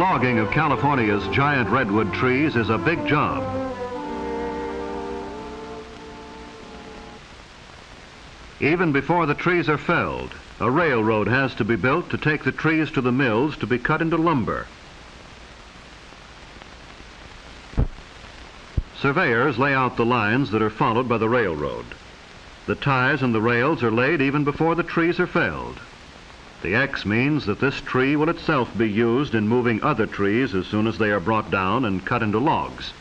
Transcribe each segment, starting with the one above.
logging of California's giant redwood trees is a big job. Even before the trees are felled, a railroad has to be built to take the trees to the mills to be cut into lumber. Surveyors lay out the lines that are followed by the railroad. The ties and the rails are laid even before the trees are felled. The X means that this tree will itself be used in moving other trees as soon as they are brought down and cut into logs.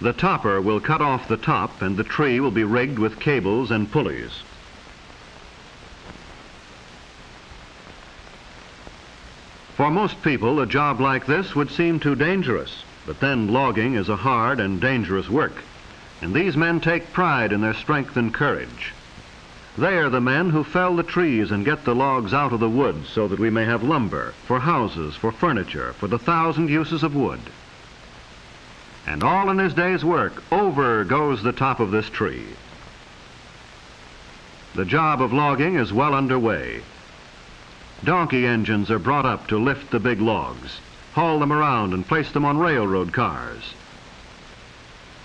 The topper will cut off the top and the tree will be rigged with cables and pulleys. For most people, a job like this would seem too dangerous, but then logging is a hard and dangerous work, and these men take pride in their strength and courage. They are the men who fell the trees and get the logs out of the woods so that we may have lumber, for houses, for furniture, for the 1,000 uses of wood. And all in his day's work, over goes the top of this tree. The job of logging is well underway. Donkey engines are brought up to lift the big logs, haul them around and place them on railroad cars.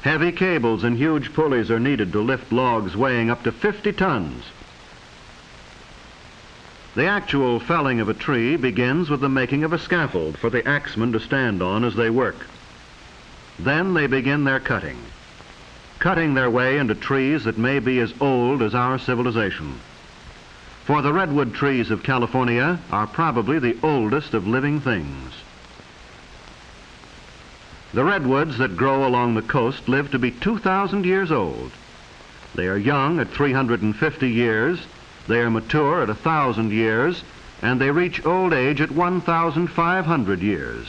Heavy cables and huge pulleys are needed to lift logs weighing up to 50 tons. The actual felling of a tree begins with the making of a scaffold for the axemen to stand on as they work. Then they begin their cutting their way into trees that may be as old as our civilization. For the redwood trees of California are probably the oldest of living things. The redwoods that grow along the coast live to be 2,000 years old. They are young at 350 years, they are mature at 1,000 years, and they reach old age at 1,500 years.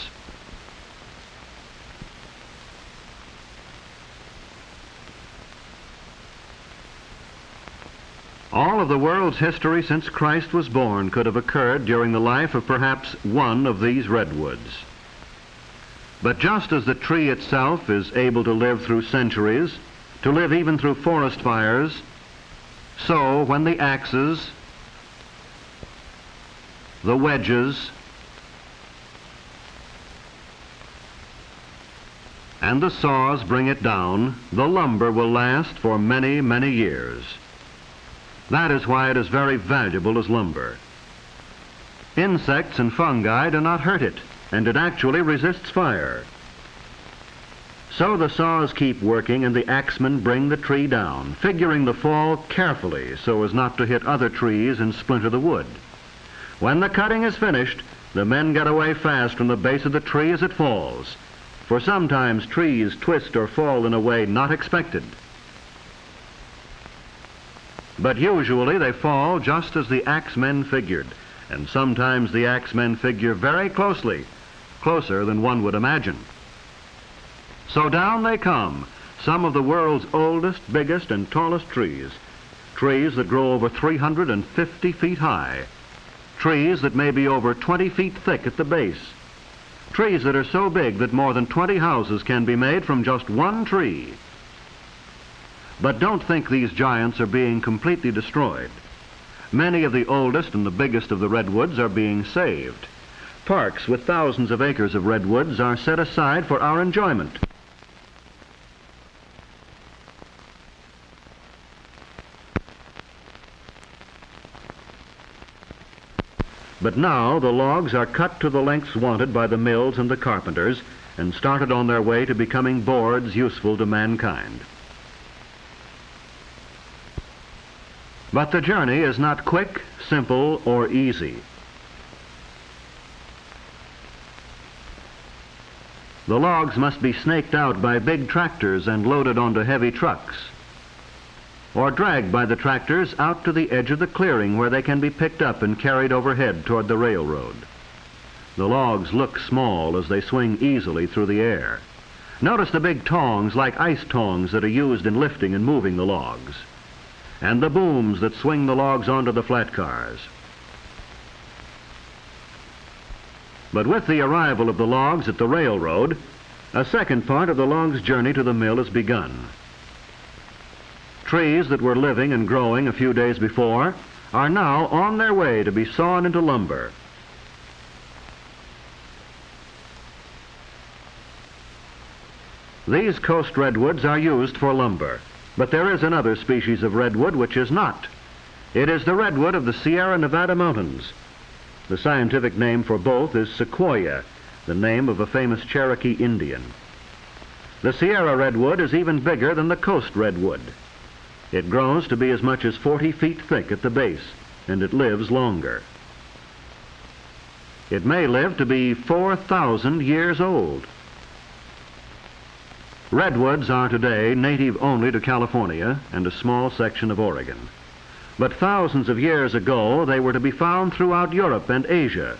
All of the world's history since Christ was born could have occurred during the life of perhaps one of these redwoods. But just as the tree itself is able to live through centuries, to live even through forest fires, so when the axes, the wedges, and the saws bring it down, the lumber will last for many, many years. That is why it is very valuable as lumber. Insects and fungi do not hurt it, and it actually resists fire. So the saws keep working and the axemen bring the tree down, figuring the fall carefully so as not to hit other trees and splinter the wood. When the cutting is finished, the men get away fast from the base of the tree as it falls, for sometimes trees twist or fall in a way not expected. But usually they fall just as the axemen figured, and sometimes the axemen figure very closely, closer than one would imagine. So down they come, some of the world's oldest, biggest, and tallest trees, trees that grow over 350 feet high, trees that may be over 20 feet thick at the base, trees that are so big that more than 20 houses can be made from just one tree. But don't think these giants are being completely destroyed. Many of the oldest and the biggest of the redwoods are being saved. Parks with thousands of acres of redwoods are set aside for our enjoyment. But now the logs are cut to the lengths wanted by the mills and the carpenters and started on their way to becoming boards useful to mankind. But the journey is not quick, simple, or easy. The logs must be snaked out by big tractors and loaded onto heavy trucks, or dragged by the tractors out to the edge of the clearing where they can be picked up and carried overhead toward the railroad. The logs look small as they swing easily through the air. Notice the big tongs like ice tongs that are used in lifting and moving the logs, and the booms that swing the logs onto the flat cars. But with the arrival of the logs at the railroad, A second part of the log's journey to the mill has begun. Trees that were living and growing a few days before are now on their way to be sawn into lumber. These coast redwoods are used for lumber, but there is another species of redwood which is not. It is the redwood of the Sierra Nevada mountains. The scientific name for both is sequoia, the name of a famous Cherokee Indian. The Sierra redwood is even bigger than the coast redwood. It grows to be as much as 40 feet thick at the base, and it lives longer. It may live to be 4,000 years old. Redwoods are today native only to California and a small section of Oregon. But thousands of years ago, they were to be found throughout Europe and Asia.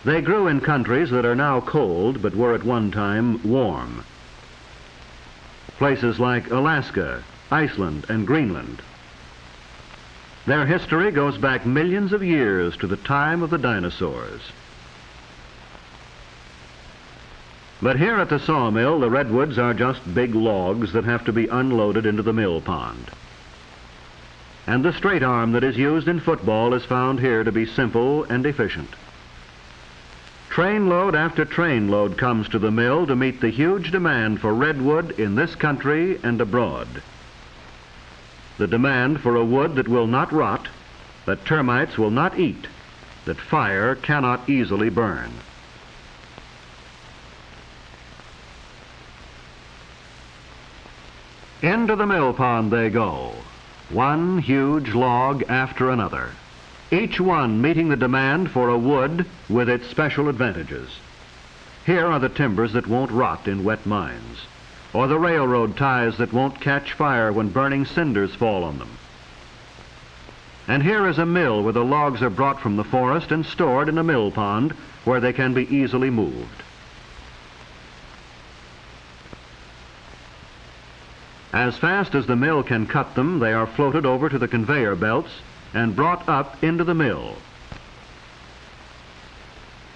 They grew in countries that are now cold, but were at one time warm. Places like Alaska, Iceland, and Greenland. Their history goes back millions of years to the time of the dinosaurs. But here at the sawmill, the redwoods are just big logs that have to be unloaded into the mill pond. And the straight arm that is used in football is found here to be simple and efficient. Trainload after trainload comes to the mill to meet the huge demand for redwood in this country and abroad. The demand for a wood that will not rot, that termites will not eat, that fire cannot easily burn. Into the mill pond they go, one huge log after another, each one meeting the demand for a wood with its special advantages. Here are the timbers that won't rot in wet mines, or the railroad ties that won't catch fire when burning cinders fall on them. And here is a mill where the logs are brought from the forest and stored in a mill pond where they can be easily moved. As fast as the mill can cut them, they are floated over to the conveyor belts and brought up into the mill.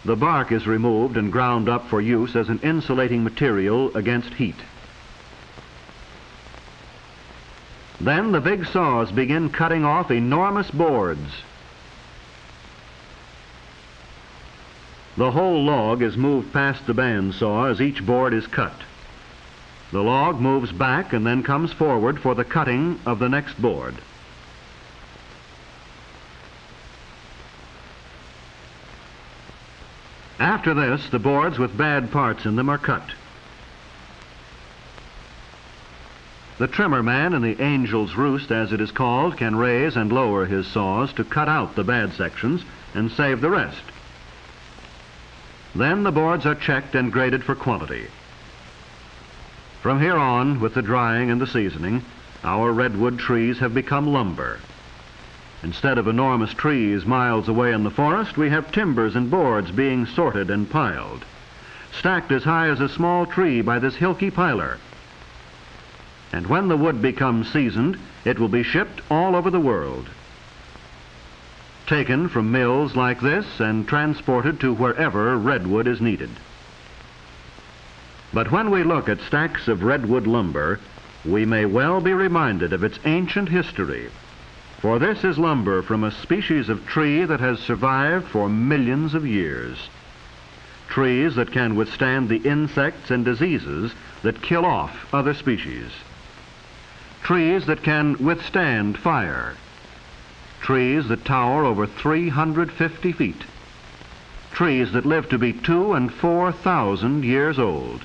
The bark is removed and ground up for use as an insulating material against heat. Then the big saws begin cutting off enormous boards. The whole log is moved past the bandsaw as each board is cut. The log moves back and then comes forward for the cutting of the next board. After this, the boards with bad parts in them are cut. The trimmer man in the Angel's Roost, as it is called, can raise and lower his saws to cut out the bad sections and save the rest. Then the boards are checked and graded for quality. From here on, with the drying and the seasoning, our redwood trees have become lumber. Instead of enormous trees miles away in the forest, we have timbers and boards being sorted and piled, stacked as high as a small tree by this Hilke piler. And when the wood becomes seasoned, it will be shipped all over the world, taken from mills like this and transported to wherever redwood is needed. But when we look at stacks of redwood lumber, we may well be reminded of its ancient history, for this is lumber from a species of tree that has survived for millions of years. Trees that can withstand the insects and diseases that kill off other species. Trees that can withstand fire. Trees that tower over 350 feet. Trees that live to be 2,000 and 4,000 years old.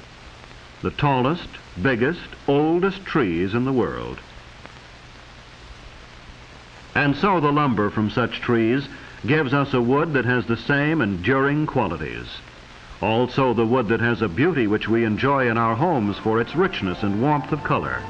The tallest, biggest, oldest trees in the world. And so the lumber from such trees gives us a wood that has the same enduring qualities. Also the wood that has a beauty which we enjoy in our homes for its richness and warmth of color.